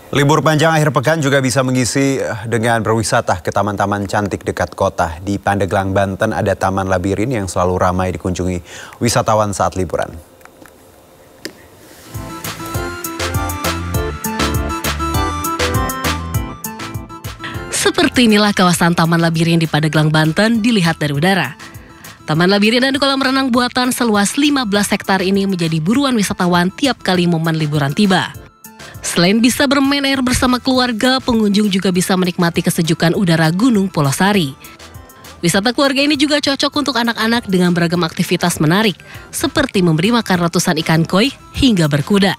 Libur panjang akhir pekan juga bisa mengisi dengan berwisata ke taman-taman cantik dekat kota. Di Pandeglang, Banten ada Taman Labirin yang selalu ramai dikunjungi wisatawan saat liburan. Seperti inilah kawasan Taman Labirin di Pandeglang, Banten dilihat dari udara. Taman Labirin dan kolam renang buatan seluas 15 hektar ini menjadi buruan wisatawan tiap kali momen liburan tiba. Selain bisa bermain air bersama keluarga, pengunjung juga bisa menikmati kesejukan udara Gunung Polosari. Wisata keluarga ini juga cocok untuk anak-anak dengan beragam aktivitas menarik, seperti memberi makan ratusan ikan koi hingga berkuda.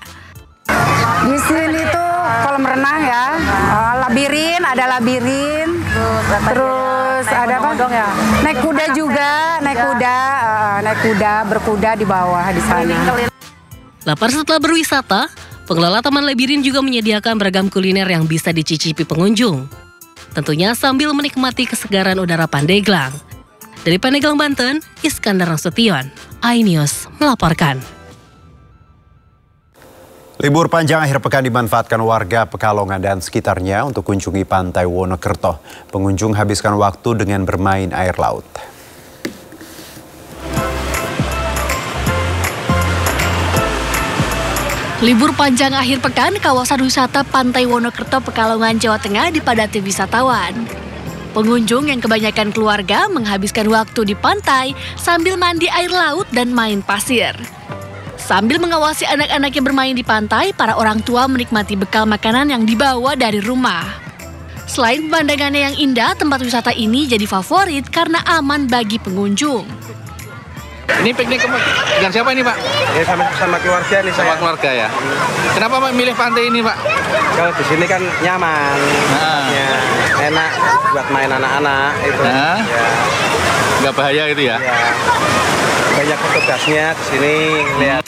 Di sini tuh kolam renang ya, ada labirin, terus ada apa? Naik kuda juga, naik kuda, berkuda di bawah di sana. Lapar setelah berwisata, pengelola Taman Labirin juga menyediakan beragam kuliner yang bisa dicicipi pengunjung. Tentunya sambil menikmati kesegaran udara Pandeglang. Dari Pandeglang, Banten, Iskandar Nasution, iNews melaporkan. Libur panjang akhir pekan dimanfaatkan warga Pekalongan dan sekitarnya untuk kunjungi Pantai Wonokerto. Pengunjung habiskan waktu dengan bermain air laut. Libur panjang akhir pekan, kawasan wisata Pantai Wonokerto, Pekalongan, Jawa Tengah dipadati wisatawan. Pengunjung yang kebanyakan keluarga menghabiskan waktu di pantai sambil mandi air laut dan main pasir. Sambil mengawasi anak-anak yang bermain di pantai, para orang tua menikmati bekal makanan yang dibawa dari rumah. Selain pemandangannya yang indah, tempat wisata ini jadi favorit karena aman bagi pengunjung. Ini piknik dengan siapa ini, Pak? Ya, sama keluarga nih. Sama keluarga ya. Kenapa Pak milih pantai ini, Pak? Kalau di sini kan nyaman, enak buat main anak-anak itu. Ya. Nggak bahaya itu ya? Ya. Banyak petugasnya di sini. Lihat.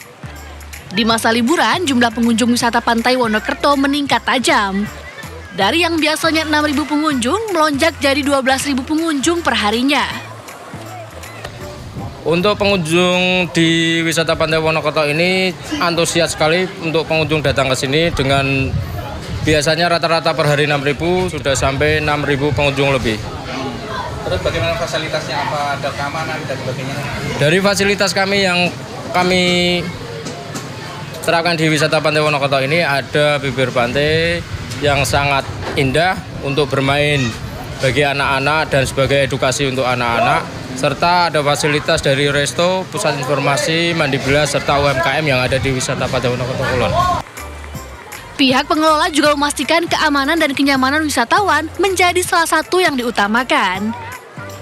Di masa liburan, jumlah pengunjung wisata Pantai Wonokerto meningkat tajam. Dari yang biasanya 6.000 pengunjung, melonjak jadi 12.000 pengunjung per harinya. Untuk pengunjung di wisata Pantai Wonokerto ini antusias sekali untuk pengunjung datang ke sini dengan biasanya rata-rata per hari 6.000 sudah sampai 6.000 pengunjung lebih. Terus bagaimana fasilitasnya? Apa ada keamanan dan sebagainya? Dari fasilitas kami yang kami terapkan di wisata Pantai Wonokerto ini ada bibir pantai yang sangat indah untuk bermain bagi anak-anak dan sebagai edukasi untuk anak-anak, serta ada fasilitas dari resto, pusat informasi, mandi bilas, serta UMKM yang ada di wisata Pantai Wonokerto Kulon. Pihak pengelola juga memastikan keamanan dan kenyamanan wisatawan menjadi salah satu yang diutamakan.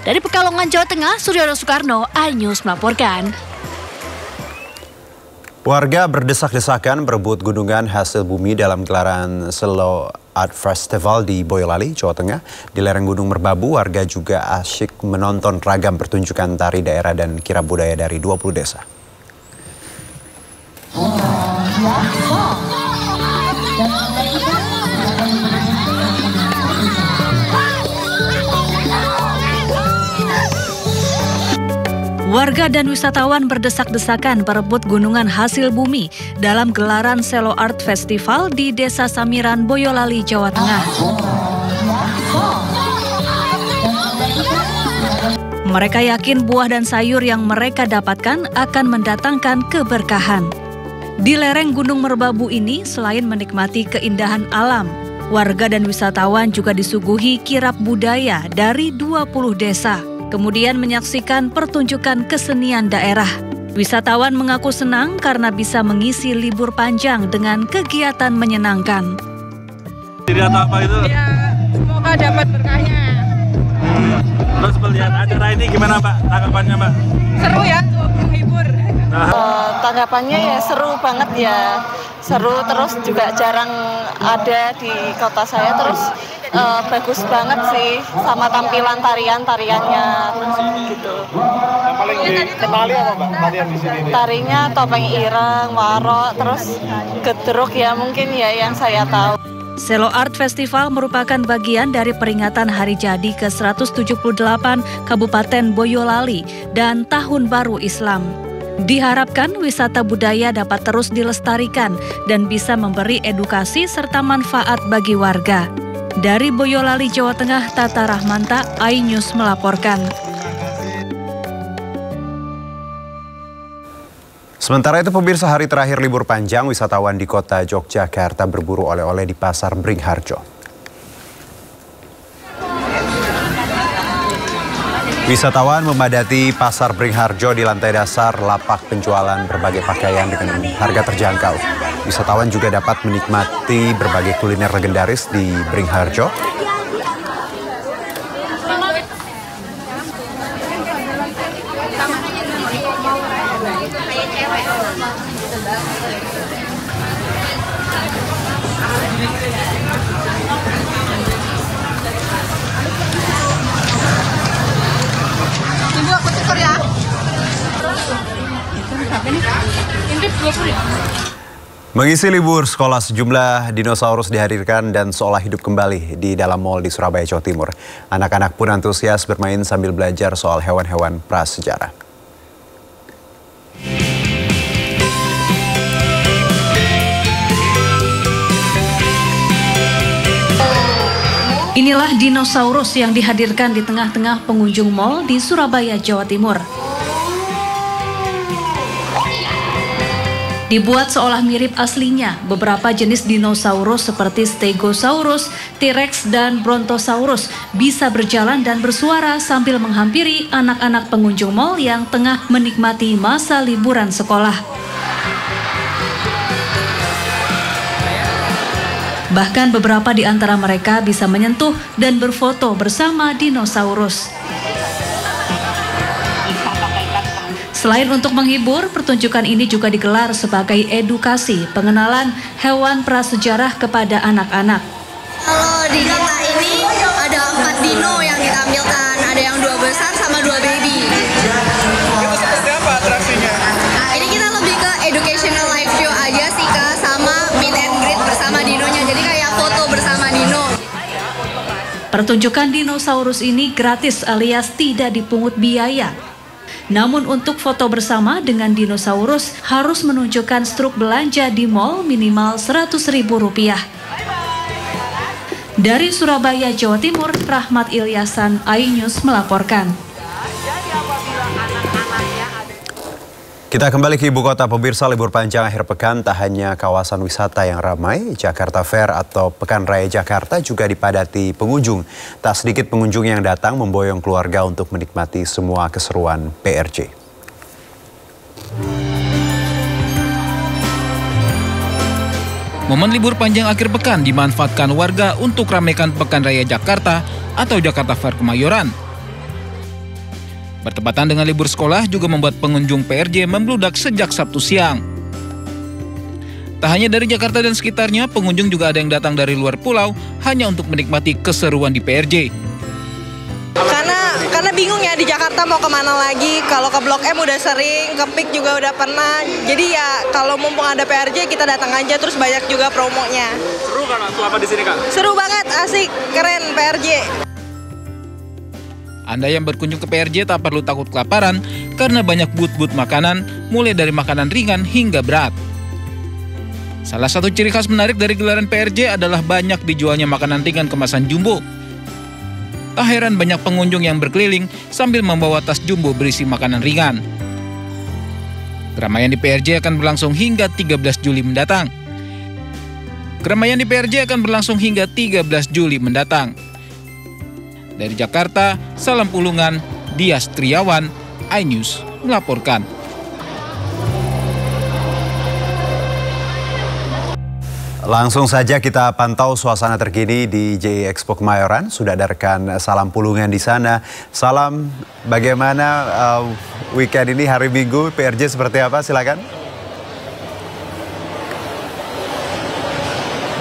Dari Pekalongan, Jawa Tengah, Suryono Soekarno, iNews melaporkan. Warga berdesak-desakan berebut gunungan hasil bumi dalam gelaran Selo Art Festival di Boyolali, Jawa Tengah. Di lereng Gunung Merbabu, warga juga asyik menonton ragam pertunjukan tari daerah dan kirab budaya dari 20 desa. Warga dan wisatawan berdesak-desakan berebut gunungan hasil bumi dalam gelaran Selo Art Festival di Desa Samiran, Boyolali, Jawa Tengah. Mereka yakin buah dan sayur yang mereka dapatkan akan mendatangkan keberkahan. Di lereng Gunung Merbabu ini, selain menikmati keindahan alam, warga dan wisatawan juga disuguhi kirab budaya dari 20 desa. Kemudian menyaksikan pertunjukan kesenian daerah. Wisatawan mengaku senang karena bisa mengisi libur panjang dengan kegiatan menyenangkan. Dilihat apa itu? Ya, semoga dapat berkahnya. Terus melihat acara ini gimana, Pak? Tanggapannya, Pak? Seru ya, menghibur. Tanggapannya ya seru banget ya. Seru, terus juga jarang ada di kota saya, terus bagus banget sih sama tampilan tariannya gitu. Yang paling dikenali apa, Mbak? Tarian di sini? Tarinya topeng ireng, warok, terus gedruk ya mungkin ya yang saya tahu. Selo Art Festival merupakan bagian dari peringatan Hari Jadi ke-178 Kabupaten Boyolali dan Tahun Baru Islam. Diharapkan wisata budaya dapat terus dilestarikan dan bisa memberi edukasi serta manfaat bagi warga. Dari Boyolali, Jawa Tengah, Tata Rahmanta, iNews melaporkan. Sementara itu pemirsa, hari terakhir libur panjang, wisatawan di kota Yogyakarta berburu oleh-oleh di Pasar Bringharjo. Wisatawan memadati Pasar Bringharjo di lantai dasar lapak penjualan berbagai pakaian dengan harga terjangkau. Wisatawan juga dapat menikmati berbagai kuliner legendaris di Bringharjo. Ibu, aku tuker ya. Mengisi libur sekolah, sejumlah dinosaurus dihadirkan dan seolah hidup kembali di dalam mal di Surabaya, Jawa Timur. Anak-anak pun antusias bermain sambil belajar soal hewan-hewan prasejarah. Inilah dinosaurus yang dihadirkan di tengah-tengah pengunjung mal di Surabaya, Jawa Timur. Dibuat seolah mirip aslinya, beberapa jenis dinosaurus seperti Stegosaurus, T-Rex, dan Brontosaurus bisa berjalan dan bersuara sambil menghampiri anak-anak pengunjung mal yang tengah menikmati masa liburan sekolah. Bahkan beberapa di antara mereka bisa menyentuh dan berfoto bersama dinosaurus. Selain untuk menghibur, pertunjukan ini juga digelar sebagai edukasi pengenalan hewan prasejarah kepada anak-anak. Kalau di kota ini ada 4 dino yang ditampilkan, ada yang 2 besar sama 2 baby. Itu seperti apa atraksinya? Ini kita lebih ke educational live show aja sih Kak, sama meet and greet bersama dinonya, jadi kayak foto bersama dino. Pertunjukan dinosaurus ini gratis alias tidak dipungut biaya. Namun untuk foto bersama dengan dinosaurus harus menunjukkan struk belanja di mal minimal Rp100.000. Dari Surabaya, Jawa Timur, Rahmat Ilyasan, iNews melaporkan. Kita kembali ke ibu kota. Pemirsa, libur panjang akhir pekan tak hanya kawasan wisata yang ramai, Jakarta Fair atau Pekan Raya Jakarta juga dipadati pengunjung. Tak sedikit pengunjung yang datang memboyong keluarga untuk menikmati semua keseruan PRJ. Momen libur panjang akhir pekan dimanfaatkan warga untuk ramaikan Pekan Raya Jakarta atau Jakarta Fair Kemayoran. Bertepatan dengan libur sekolah juga membuat pengunjung PRJ membludak sejak Sabtu siang. Tak hanya dari Jakarta dan sekitarnya, pengunjung juga ada yang datang dari luar pulau hanya untuk menikmati keseruan di PRJ. Karena bingung ya di Jakarta mau kemana lagi. Kalau ke Blok M udah sering, ke PIK juga udah pernah. Jadi ya kalau mumpung ada PRJ kita datang aja, terus banyak juga promonya. Seru kan selama di sini Kak? Seru banget, asik, keren PRJ. Anda yang berkunjung ke PRJ tak perlu takut kelaparan karena banyak booth-booth makanan, mulai dari makanan ringan hingga berat. Salah satu ciri khas menarik dari gelaran PRJ adalah banyak dijualnya makanan ringan kemasan jumbo. Tak heran banyak pengunjung yang berkeliling sambil membawa tas jumbo berisi makanan ringan. Keramaian di PRJ akan berlangsung hingga 13 Juli mendatang. Dari Jakarta, Salam Pulungan, Dias Triawan, iNews melaporkan. Langsung saja kita pantau suasana terkini di JI Expo Kemayoran. Sudah ada rekan Salam Pulungan di sana. Salam, bagaimana weekend ini, hari Minggu, PRJ seperti apa? Silakan.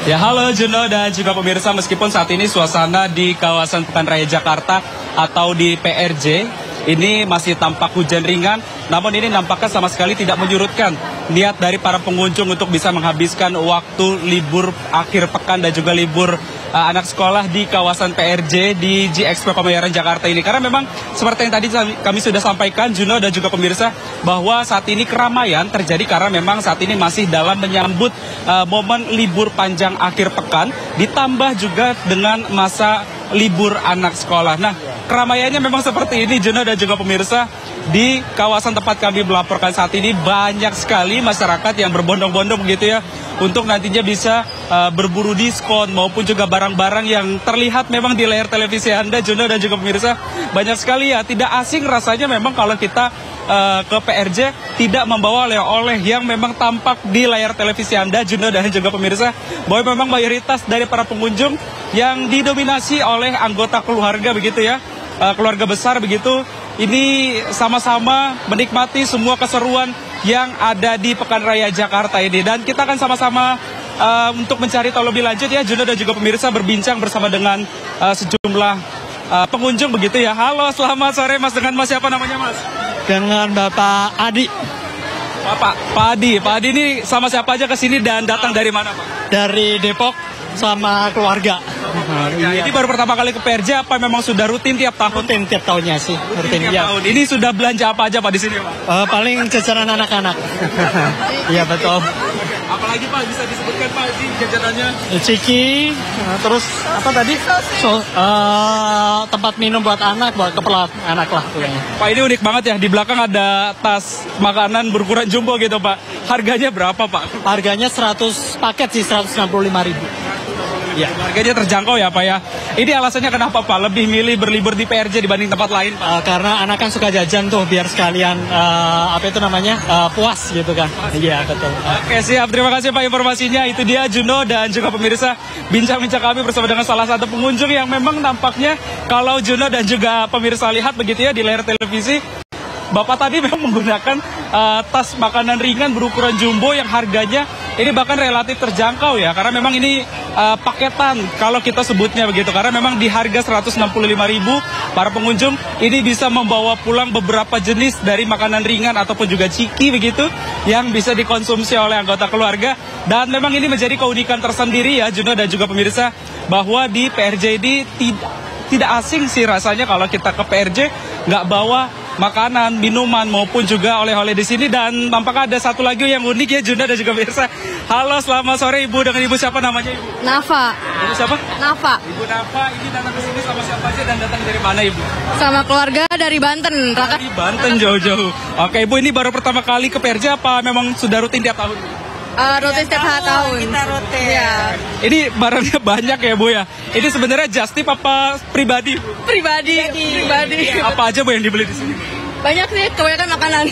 Ya, halo Juno dan juga pemirsa, meskipun saat ini suasana di kawasan Pekan Raya Jakarta atau di PRJ ini masih tampak hujan ringan, namun ini nampaknya sama sekali tidak menyurutkan niat dari para pengunjung untuk bisa menghabiskan waktu libur akhir pekan dan juga libur anak sekolah di kawasan PRJ di G-Expo Kemayoran Jakarta ini. Karena memang seperti yang tadi kami sudah sampaikan, Juno dan juga pemirsa, bahwa saat ini keramaian terjadi karena memang saat ini masih dalam menyambut momen libur panjang akhir pekan, ditambah juga dengan masa libur anak sekolah. Nah, keramaiannya memang seperti ini, Juno dan juga pemirsa. Di kawasan tempat kami melaporkan saat ini banyak sekali masyarakat yang berbondong-bondong begitu ya, untuk nantinya bisa berburu diskon maupun juga barang-barang yang terlihat memang di layar televisi Anda, Juno dan juga pemirsa. Banyak sekali ya, tidak asing rasanya memang kalau kita ke PRJ tidak membawa oleh-oleh yang memang tampak di layar televisi Anda, Juno dan juga pemirsa, bahwa memang mayoritas dari para pengunjung yang didominasi oleh anggota keluarga begitu ya, keluarga besar begitu. Ini sama-sama menikmati semua keseruan yang ada di Pekan Raya Jakarta ini. Dan kita akan sama-sama untuk mencari tahu lebih lanjut ya, Juno dan juga pemirsa, berbincang bersama dengan sejumlah pengunjung begitu ya. Halo, selamat sore Mas, dengan Mas siapa namanya Mas? Dengan Bapak Adi. Pak Adi ini sama siapa aja ke sini dan datang dari mana Pak? Dari Depok sama keluarga. Ya, ini baru pertama kali ke PRJ apa memang sudah rutin tiap tahun? Rutin tiap tahunnya sih. Rutin tiap tahun. Ini sudah belanja apa aja Pak di sini Pak? Paling jajanan anak-anak. Iya betul. Apalagi Pak bisa disebutkan Pak di jajanannya? Ciki, terus apa tadi? Tempat minum buat anak, buat kepala anak lah. Pak, ini unik banget ya, di belakang ada tas makanan berukuran jumbo gitu Pak. Harganya berapa Pak? Harganya 100 paket sih, 165.000. Ya, harganya terjangkau ya Pak ya. Ini alasannya kenapa Pak lebih milih berlibur di PRJ dibanding tempat lain Pak? Karena anak kan suka jajan tuh, biar sekalian puas gitu kan. Iya betul. Oke siap, terima kasih Pak informasinya. Itu dia Juno dan juga pemirsa, bincang-bincang kami bersama dengan salah satu pengunjung yang memang nampaknya kalau Juno dan juga pemirsa lihat begitu ya di layar televisi, Bapak tadi memang menggunakan tas makanan ringan berukuran jumbo yang harganya ini bahkan relatif terjangkau ya, karena memang ini paketan kalau kita sebutnya begitu, karena memang di harga 165.000 para pengunjung ini bisa membawa pulang beberapa jenis dari makanan ringan ataupun juga ciki begitu yang bisa dikonsumsi oleh anggota keluarga. Dan memang ini menjadi keunikan tersendiri ya Juno dan juga pemirsa, bahwa di PRJ ini tidak asing sih rasanya kalau kita ke PRJ nggak bawa makanan, minuman maupun juga oleh-oleh di sini. Dan tampaknya ada satu lagi yang unik ya Juno dan juga pemirsa. Halo, selamat sore Ibu, dengan Ibu siapa namanya Ibu? Nafa. Ibu siapa? Nafa. Ibu Nafa ini datang ke sini sama siapa aja dan datang dari mana Ibu? Sama keluarga dari Banten. Dari Banten jauh-jauh. Oke Ibu, ini baru pertama kali ke PRJ apa memang sudah rutin tiap tahun? Rutin setiap tahun. Kita rutin. Ya. Ini barangnya banyak ya Bu ya. Ini sebenarnya just tip apa pribadi? Pribadi. Apa aja Bu yang dibeli di sini? Banyak sih, kebanyakan makanan.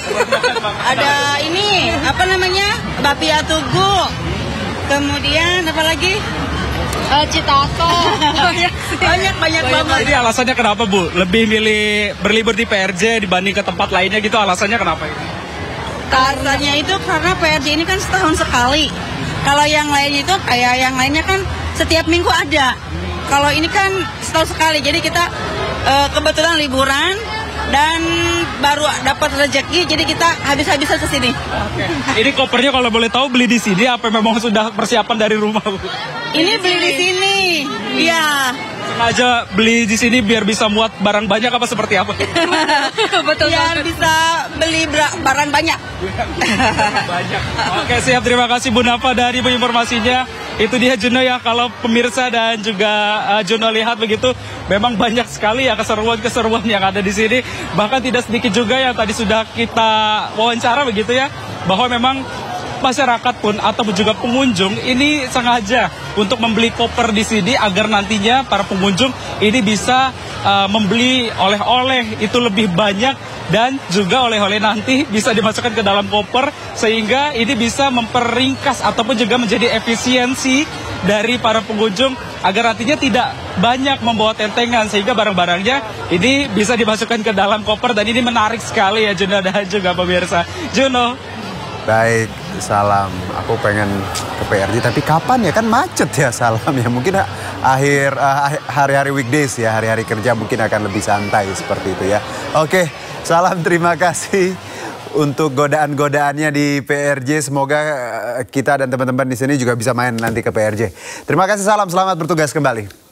Ada ini, apa namanya? Bapia tugu. Kemudian apa lagi? Citato. Banyak banget. Jadi alasannya kenapa Bu? Lebih milih berlibur di PRJ dibanding ke tempat lainnya gitu, alasannya kenapa ini? Alasannya itu karena PRJ ini kan setahun sekali. Kalau yang lainnya itu kayak yang lainnya kan setiap minggu ada. Kalau ini kan setahun sekali, jadi kita kebetulan liburan dan baru dapat rezeki, jadi kita habis-habisan ke sini. Oke. Ini kopernya kalau boleh tahu beli di sini apa memang sudah persiapan dari rumah Bu? Ini beli di sini. Iya. Sengaja beli di sini biar bisa muat barang banyak apa seperti apa? Betul. Biar bisa beli barang banyak. Banyak. Oke siap, terima kasih Bu Nafa dari Bu informasinya. Itu dia Juno ya, kalau pemirsa dan juga Juno lihat begitu, memang banyak sekali ya keseruan-keseruan yang ada di sini. Bahkan tidak sedikit juga yang tadi sudah kita wawancara begitu ya, bahwa memang masyarakat pun atau juga pengunjung ini sengaja untuk membeli koper di sini agar nantinya para pengunjung ini bisa membeli oleh-oleh itu lebih banyak, dan juga oleh-oleh nanti bisa dimasukkan ke dalam koper sehingga ini bisa memperingkas ataupun juga menjadi efisiensi dari para pengunjung agar nantinya tidak banyak membawa tentengan, sehingga barang-barangnya ini bisa dimasukkan ke dalam koper. Dan ini menarik sekali ya Juno dan juga pemirsa. Juno. Baik, Salam. Aku pengen ke PRJ, tapi kapan ya? Kan macet ya Salam ya. Mungkin akhir hari-hari weekdays ya, hari-hari kerja mungkin akan lebih santai seperti itu ya. Oke, Salam, terima kasih untuk godaan-godaannya di PRJ. Semoga kita dan teman-teman di sini juga bisa main nanti ke PRJ. Terima kasih, salam, selamat bertugas kembali.